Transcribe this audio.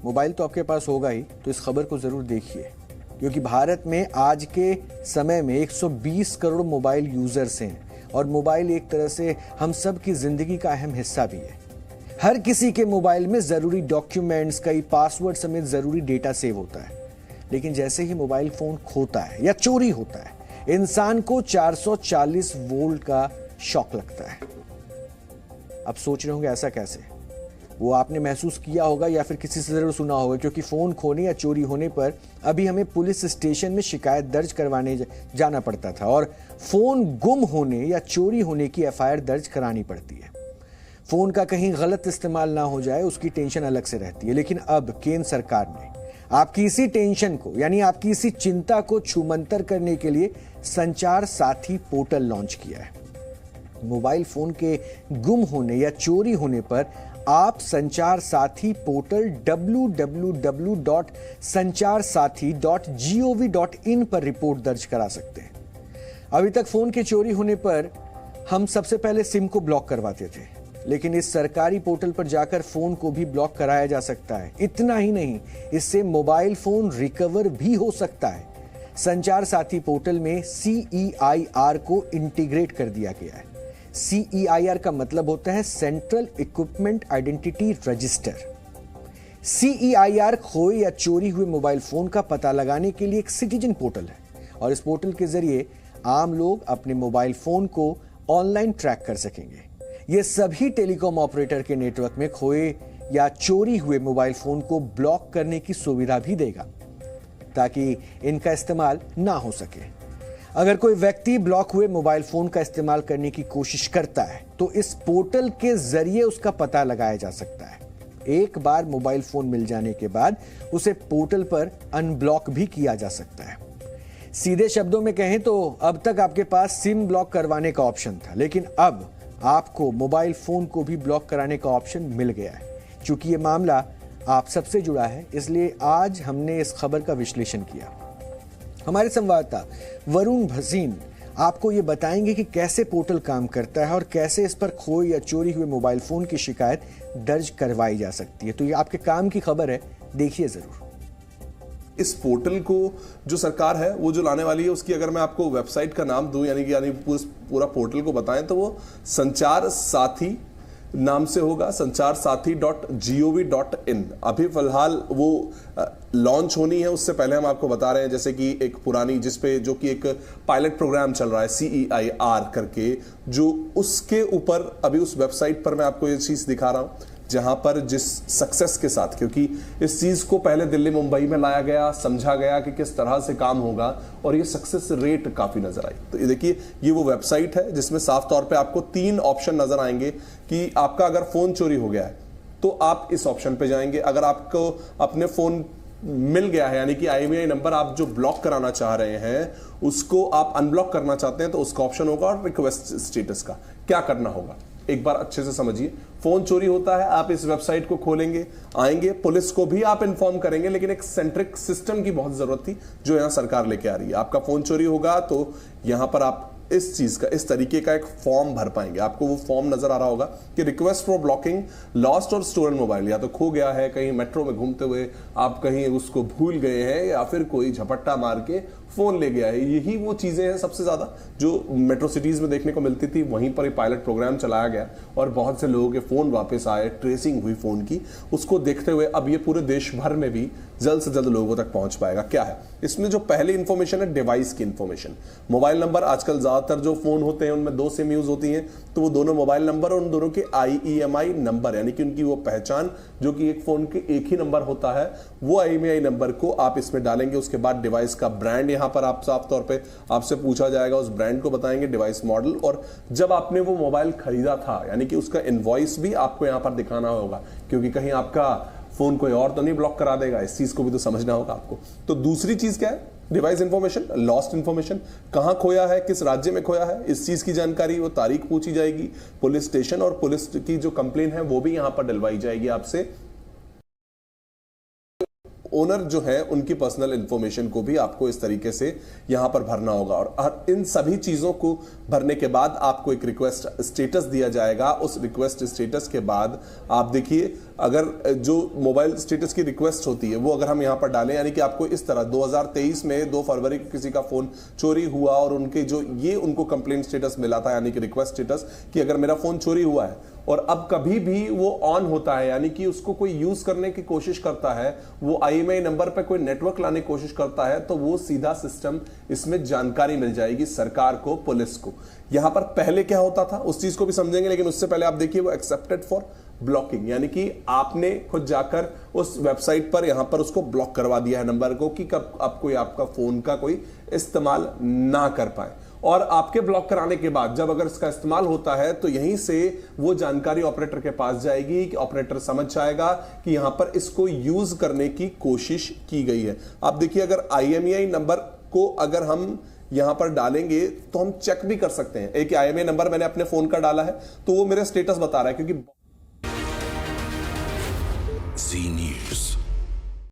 Mobile तो आपके पास होगा ही, तो इस खबर को जरूर देखिए, क्योंकि भारत में आज के समय में 120 करोड़ मोबाइल यूजर्स हैं और मोबाइल एक तरह से हम सब की जिंदगी का अहम हिस्सा भी है। हर किसी के मोबाइल में जरूरी डॉक्यूमेंट्स, कई पासवर्ड समेत जरूरी डेटा सेव होता है। लेकिन जैसे ही मोबाइल फोन खोता है या चोरी होता है, इंसान को 440 वोल्ट का शॉक लगता है। अब सोच रहे होंगे ऐसा कैसे? वो आपने महसूस किया होगा या फिर किसी से जरूर सुना होगा, क्योंकि फोन खोने या चोरी होने पर अभी हमें पुलिस स्टेशन में शिकायत दर्ज करवाने जाना पड़ता था और फोन गुम होने या चोरी होने की एफआईआर दर्ज करानी पड़ती है। फोन का कहीं गलत इस्तेमाल ना हो जाए उसकी टेंशन अलग से रहती है। लेकिन अब केंद्र सरकार ने आपकी इसी टेंशन को, यानी आपकी इसी चिंता को छूमंतर करने के लिए संचार साथी पोर्टल लॉन्च किया है। मोबाइल फोन के गुम होने या चोरी होने पर आप संचार साथी पोर्टल www.sancharsathi.gov.in पर रिपोर्ट दर्ज करा सकते हैं। अभी तक फोन के चोरी होने पर हम सबसे पहले सिम को ब्लॉक करवाते थे, लेकिन इस सरकारी पोर्टल पर जाकर फोन को भी ब्लॉक कराया जा सकता है। इतना ही नहीं, इससे मोबाइल फोन रिकवर भी हो सकता है। संचार साथी पोर्टल में CEIR को इंटीग्रेट कर दिया गया है। CEIR का मतलब होता है central equipment identity register. CEIR खोए या चोरी हुए मोबाइल फोन का पता लगाने के लिए एक सिटीजन पोर्टल है और इस पोर्टल के जरिए आम लोग अपने मोबाइल फोन को ऑनलाइन ट्रैक कर सकेंगे। ये सभी टेलीकॉम ऑपरेटर के नेटवर्क में खोए या चोरी हुए मोबाइल फोन को ब्लॉक करने की सुविधा भी देगा, ताकि इनका इस्तेमाल ना हो सके। अगर कोई व्यक्ति ब्लॉक हुए मोबाइल फोन का इस्तेमाल करने की कोशिश करता है तो इस पोर्टल के जरिए उसका पता लगाया जा सकता है। एक बार मोबाइल फोन मिल जाने के बाद उसे पोर्टल पर अनब्लॉक भी किया जा सकता है। सीधे शब्दों में कहें तो अब तक आपके पास सिम ब्लॉक करवाने का ऑप्शन था, लेकिन अब आपको मोबाइल फोन को भी ब्लॉक कराने का ऑप्शन मिल गया है। चूंकि ये मामला आप सबसे जुड़ा है, इसलिए आज हमने इस खबर का विश्लेषण किया। हमारे संवाददाता वरुण भसीन आपको ये बताएंगे कि कैसे पोर्टल काम करता है और कैसे इस पर खोए या चोरी हुए मोबाइल फोन की शिकायत दर्ज करवाई जा सकती है। तो ये आपके काम की खबर है, देखिए जरूर। इस पोर्टल को जो सरकार है वो जो लाने वाली है, उसकी अगर मैं आपको वेबसाइट का नाम दूं, यानी पूरा पोर्टल को बताएं, तो वो संचार साथी नाम से होगा, sancharsathi.gov.in। अभी फिलहाल वो लॉन्च होनी है, उससे पहले हम आपको बता रहे हैं जैसे कि एक पुरानी जो कि एक पायलट प्रोग्राम चल रहा है CEIR करके, जो उसके ऊपर अभी उस वेबसाइट पर मैं आपको ये चीज दिखा रहा हूं, जहां पर जिस सक्सेस के साथ, क्योंकि इस चीज को पहले दिल्ली मुंबई में लाया गया, समझा गया कि किस तरह से काम होगा और ये सक्सेस रेट काफी नजर आई। तो ये देखिए, ये वो वेबसाइट है जिसमें साफ तौर पे आपको 3 ऑप्शन नजर आएंगे कि आपका अगर फोन चोरी हो गया है तो आप इस ऑप्शन पे जाएंगे। अगर आपको अपने फोन मिल गया है, यानी कि IMEI नंबर आप जो ब्लॉक कराना चाह रहे हैं उसको आप अनब्लॉक करना चाहते हैं, तो उसका ऑप्शन होगा। और रिक्वेस्ट स्टेटस का क्या करना होगा एक बार अच्छे से समझिए। फोन चोरी होता है, आप इस वेबसाइट को खोलेंगे, आएंगे, पुलिस को भी आप इन्फॉर्म करेंगे, लेकिन एक सेंट्रिक सिस्टम की बहुत जरूरत थी जो यहां सरकार लेके आ रही है। आपका फोन चोरी होगा तो यहां पर आप इस चीज का, इस तरीके का एक फॉर्म भर पाएंगे। आपको वो फॉर्म नजर आ रहा होगा कि रिक्वेस्ट फॉर ब्लॉकिंग लॉस्ट और स्टोलन मोबाइल, या तो खो गया है, कहीं मेट्रो में घूमते हुए आप कहीं उसको भूल गए हैं, या फिर कोई झपट्टा मार के फोन ले गया है। यही वो चीजें हैं सबसे ज्यादा जो मेट्रो सिटीज में देखने को मिलती थी। वहीं पर एक पायलट प्रोग्राम चलाया गया और बहुत से लोगों के फोन वापस आए, ट्रेसिंग हुई फोन की। उसको देखते हुए अब ये पूरे देश भर में भी जल्द से जल्द लोगों तक पहुंच पाएगा। क्या है इसमें जो पहली इंफॉर्मेशन है, डिवाइस की इंफॉर्मेशन। मोबाइल नंबर, आजकल ज्यादातर जो फोन होते हैं उनमें 2 सिम यूज होती हैं, तो वो दोनों मोबाइल नंबर और उन दोनों के IEMI नंबर, यानी कि उनकी वो पहचान जो कि एक फोन के एक ही नंबर होता है, वो IMEI नंबर को आप इसमें डालेंगे। उसके बाद डिवाइस का ब्रांड यहां पर आप साफ तौर पे आपसे पूछा जाएगा, उस ब्रांड को बताएंगे, डिवाइस मॉडल, और जब आपने वो मोबाइल खरीदा था यानी कि उसका इनवॉइस भी आपको यहां पर दिखाना होगा, क्योंकि कहीं आपका फोन कोई और तो नहीं ब्लॉक करा देगा। इस चीज को भी तो समझना होगा आपको। तो दूसरी चीज क्या है, डिवाइस इंफॉर्मेशन, लॉस्ट इंफॉर्मेशन, कहां खोया है, किस राज्य में खोया है, इस चीज की जानकारी, वो तारीख पूछी जाएगी, पुलिस स्टेशन और पुलिस की जो कंप्लेन है वो भी यहां पर डलवाई जाएगी आपसे। ओनर जो है उनकी पर्सनल इंफॉर्मेशन को भी आपको इस तरीके से यहां पर भरना होगा। और इन सभी चीजों को भरने के बाद आपको एक रिक्वेस्ट स्टेटस दिया जाएगा। उस रिक्वेस्ट स्टेटस के बाद आप देखिए, अगर जो मोबाइल स्टेटस की रिक्वेस्ट होती है वो अगर हम यहां पर डालें, यानी कि आपको इस तरह 2023 में 2 फरवरी को किसी का फोन चोरी हुआ और उनके जो ये उनको कंप्लेंट स्टेटस मिला था, यानी कि रिक्वेस्ट स्टेटस कि अगर मेरा फोन चोरी हुआ है और अब कभी भी वो ऑन होता है, यानी कि उसको कोई यूज करने की कोशिश करता है, वो IMEI नंबर पर कोई नेटवर्क लाने की कोशिश करता है, तो वो सीधा सिस्टम इसमें जानकारी मिल जाएगी सरकार को, पुलिस को। यहां पर पहले क्या होता था उस चीज को भी समझेंगे, लेकिन उससे पहले आप देखिए वो एक्सेप्टेड फॉर ब्लॉकिंग, यानी कि आपने खुद जाकर उस वेबसाइट पर यहां पर उसको ब्लॉक करवा दिया है नंबर को कि कब अब कोई आपका फोन का कोई इस्तेमाल ना कर पाए। और आपके ब्लॉक कराने के बाद जब अगर इसका इस्तेमाल होता है तो यहीं से वो जानकारी ऑपरेटर के पास जाएगी कि ऑपरेटर समझ जाएगा कि यहां पर इसको यूज करने की कोशिश की गई है। आप देखिए, अगर IMEI नंबर को अगर हम यहां पर डालेंगे तो हम चेक भी कर सकते हैं। एक IMEI नंबर मैंने अपने फोन का डाला है तो वो मेरा स्टेटस बता रहा है, क्योंकि